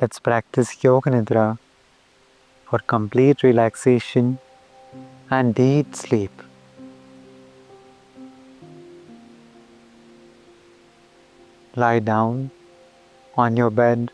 Let's practice Yoga Nidra for complete relaxation and deep sleep. Lie down on your bed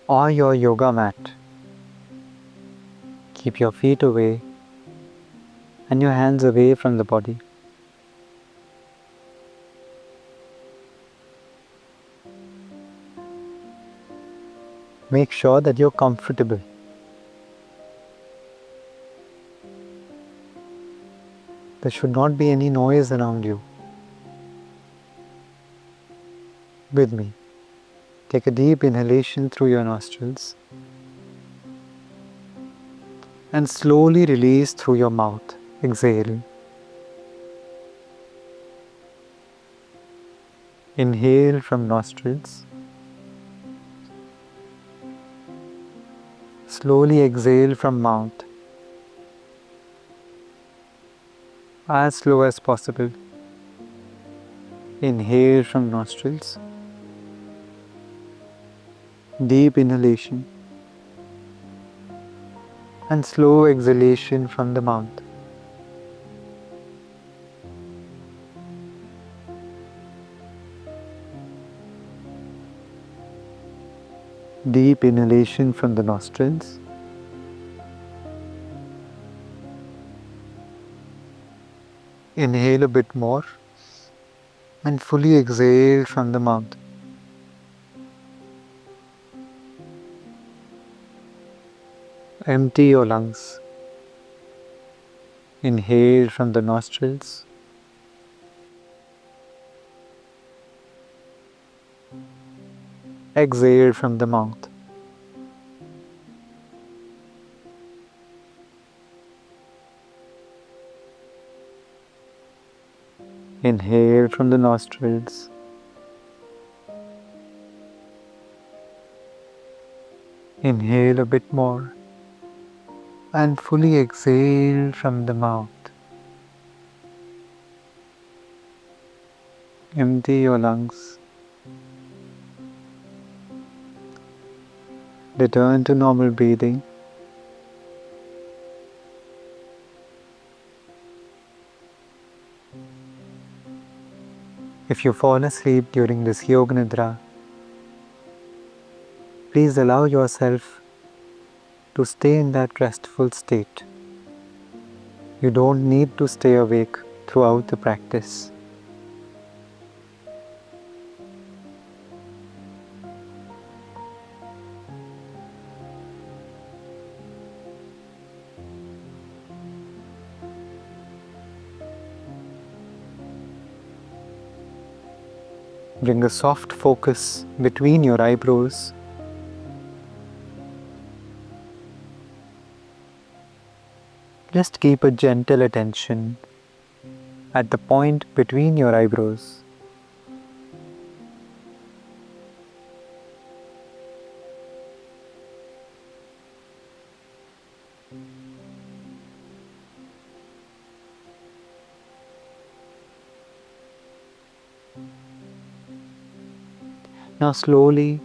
or your yoga mat. Keep your feet away and your hands away from the body. Make sure that you're comfortable. There should not be any noise around you. With me, take a deep inhalation through your nostrils and slowly release through your mouth. Exhale. Inhale from nostrils. Slowly exhale from mouth. As slow as possible. Inhale from nostrils. Deep inhalation. And slow exhalation from the mouth. Deep inhalation from the nostrils. Inhale a bit more and fully exhale from the mouth. Empty your lungs. Inhale from the nostrils. Exhale from the mouth. Inhale from the nostrils. Inhale a bit more and fully exhale from the mouth. Empty your lungs. Return to normal breathing. If you fall asleep during this Yoga Nidra, please allow yourself to stay in that restful state. You don't need to stay awake throughout the practice. Bring a soft focus between your eyebrows. Just keep a gentle attention at the point between your eyebrows. Now slowly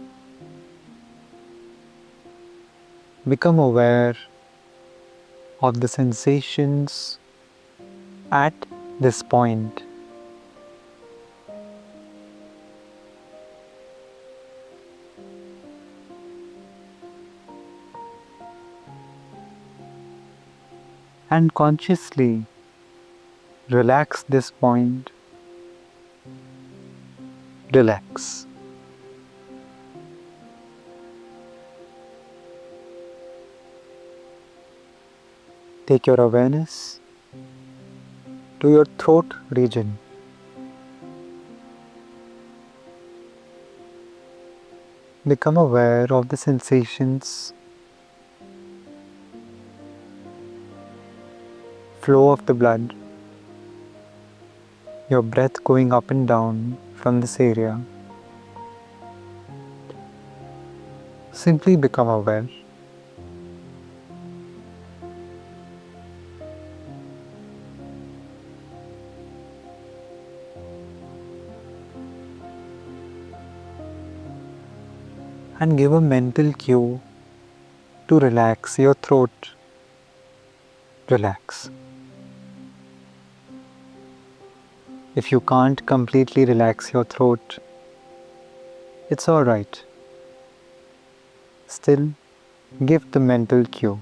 become aware of the sensations at this point. And consciously relax this point. Relax. Take your awareness to your throat region. Become aware of the sensations, flow of the blood, your breath going up and down from this area. Simply become aware. and give a mental cue to relax your throat. Relax. If you can't completely relax your throat, it's alright. Still, give the mental cue.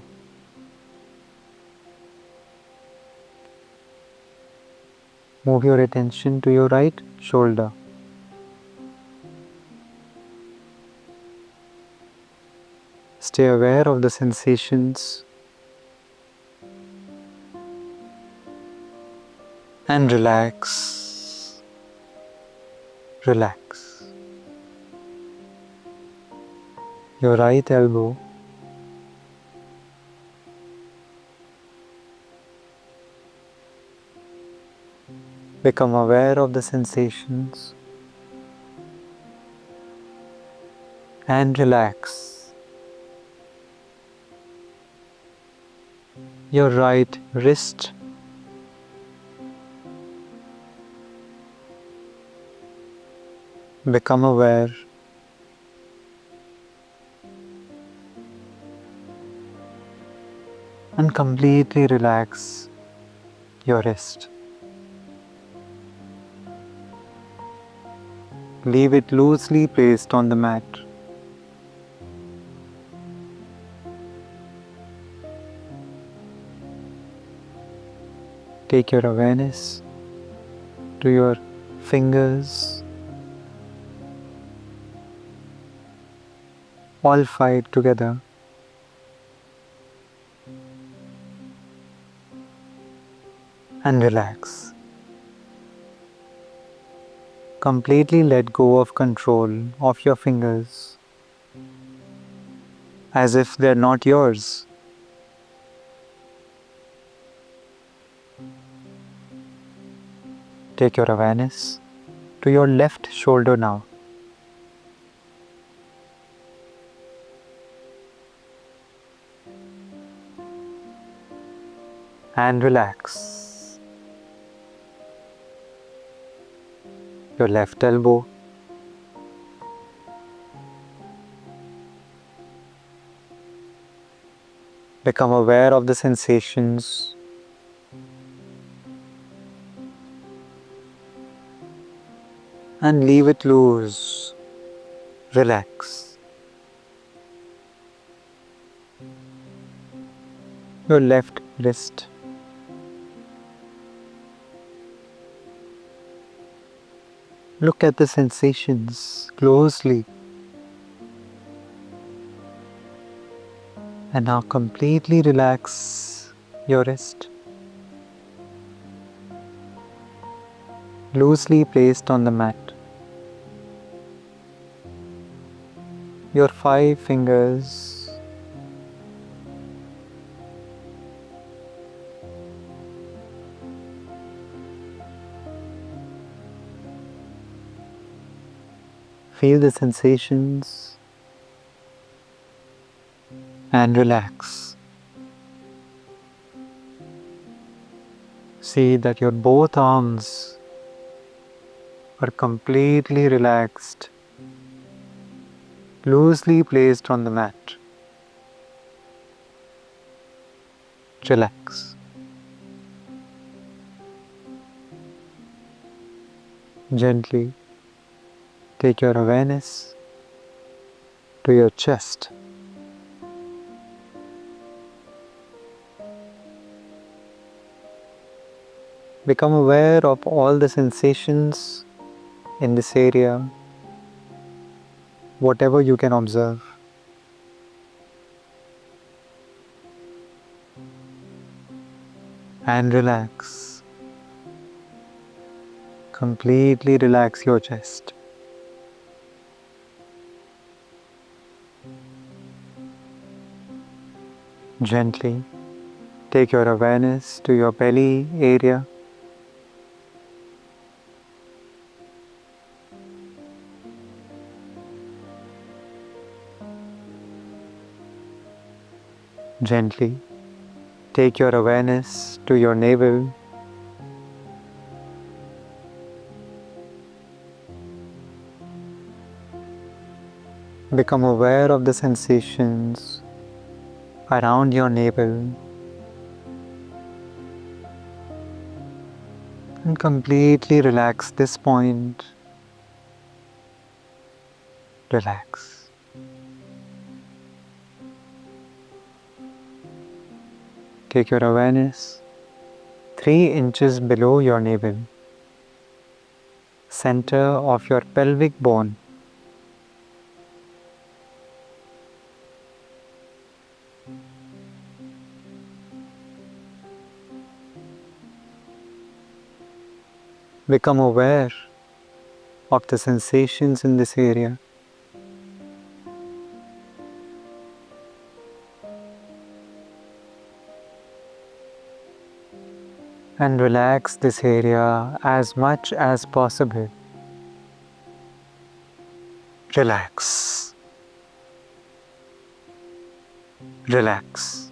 Move your attention to your right shoulder. Stay aware of the sensations and relax. Relax. Your right elbow. Become aware of the sensations and relax. Your right wrist. Become aware. And completely relax your wrist. Leave it loosely placed on the mat. Take your awareness to your fingers, all five together. And relax. Completely let go of control of your fingers as if they're not yours. Take your awareness to your left shoulder now. And relax. Your left elbow. Become aware of the sensations and leave it loose. Relax. Your left wrist. Look at the sensations closely. And now completely relax your wrist. Loosely placed on the mat. Your 5 fingers feel the sensations and relax. See that your both arms are completely relaxed, loosely placed on the mat. Relax. Gently take your awareness to your chest. Become aware of all the sensations in this area, whatever you can observe. And relax. Completely relax your chest. Gently take your awareness to your belly area. Gently take your awareness to your navel. Become aware of the sensations around your navel and completely relax this point. Relax. Take your awareness 3 inches below your navel, center of your pelvic bone. Become aware of the sensations in this area. And relax this area as much as possible. Relax. Relax.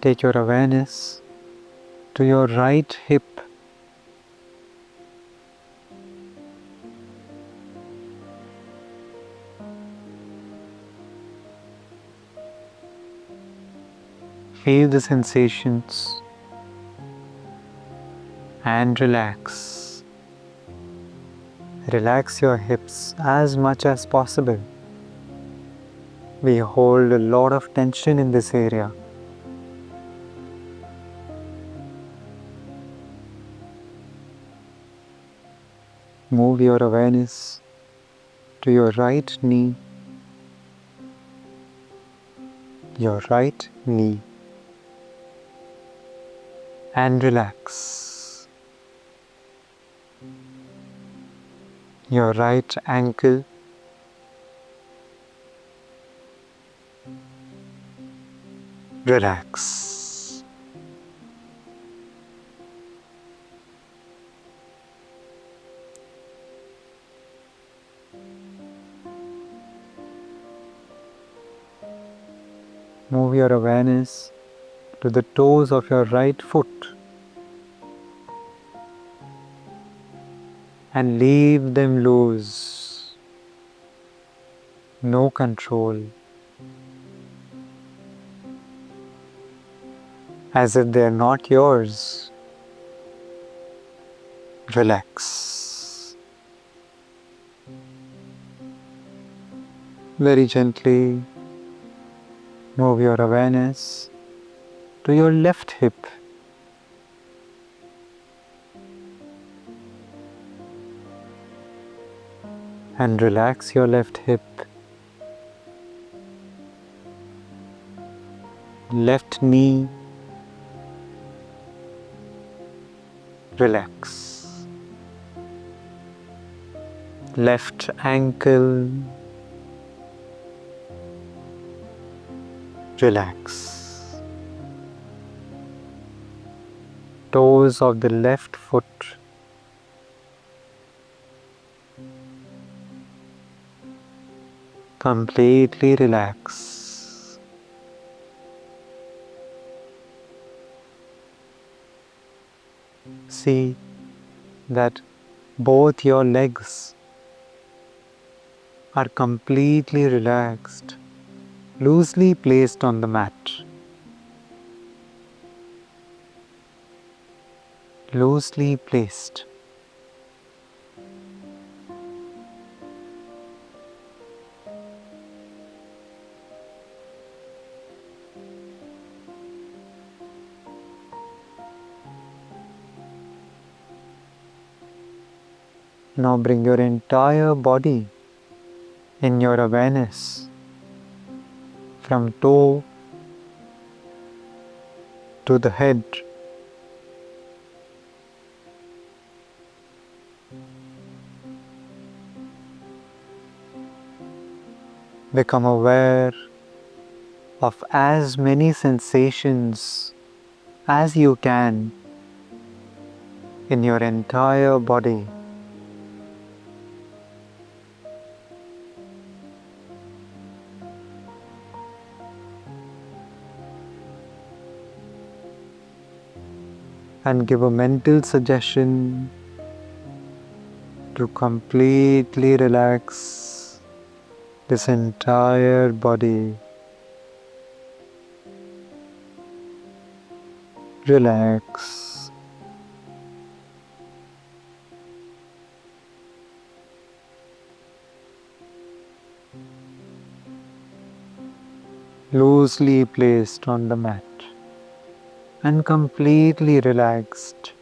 Take your awareness to your right hip. Feel the sensations and relax. Relax your hips as much as possible. We hold a lot of tension in this area. Move your awareness to your right knee. Your right knee. And relax. Your right ankle. Relax. Move your awareness to the toes of your right foot and leave them loose. No control. As if they are not yours. Relax. Very gently move your awareness to your left hip. And relax your left hip. Left knee. Relax. Left ankle. Relax. Toes of the left foot. Completely relax. See that both your legs are completely relaxed, loosely placed on the mat. Loosely placed. Now bring your entire body in your awareness from toe to the head. Become aware of as many sensations as you can in your entire body. and give a mental suggestion to completely relax this entire body. Relax. Loosely placed on the mat and completely relaxed.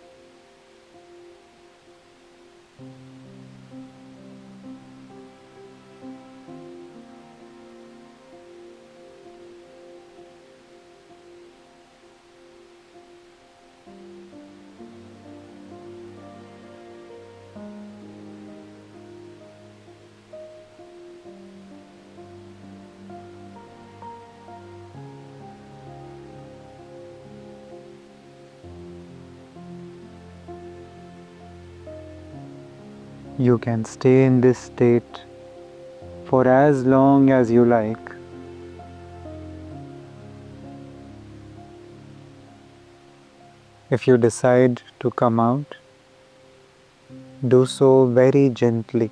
You can stay in this state for as long as you like. If you decide to come out, do so very gently.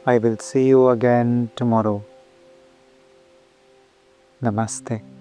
I will see you again tomorrow. Namaste.